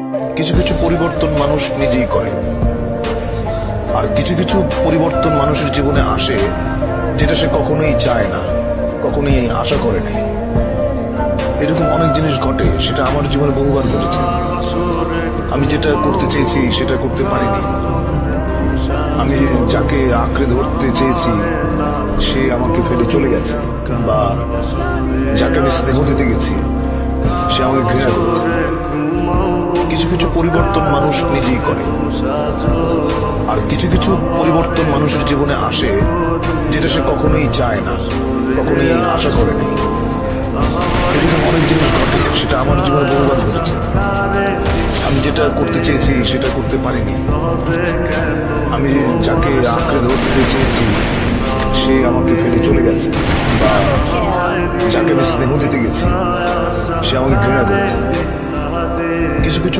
কিছু কিছু পরিবর্তন মানুষ নিজেই করে, আর কিছু কিছু পরিবর্তন মানুষের জীবনে আসে যেটা সে কখনোই চায় না, কখনোই আশা করে নাই। এরকম অনেক জিনিস ঘটে, সেটা আমার জীবনে বহুবার ঘটেছে। আমি যেটা করতে চেয়েছি সেটা করতে পারিনি। আমি যাকে আঁকড়ে ধরতে চেয়েছি সে আমাকে ফেলে চলে গেছে, বা যাকে আমি স্নেহ দিতে গেছি সে আমাকে ঘৃণা করেছে। কিছু কিছু পরিবর্তন মানুষ নিজেই করে, আর কিছু কিছু পরিবর্তন মানুষের জীবনে আসে যেটা সে কখনোই চায় না, কখনোই আশা করে নাই। এরকম অনেক জিনিস ঘটে, সেটা আমার জীবনে বহুবার ঘটেছে। আমি যেটা করতে চেয়েছি সেটা করতে পারিনি। আমি যাকে আঁকড়ে ধরতে চেয়েছি সে আমাকে ফেলে চলে গেছে, বা যাকে আমি স্নেহ দিতে গেছি সে আমাকে ঘৃণা করেছে। কিছু কিছু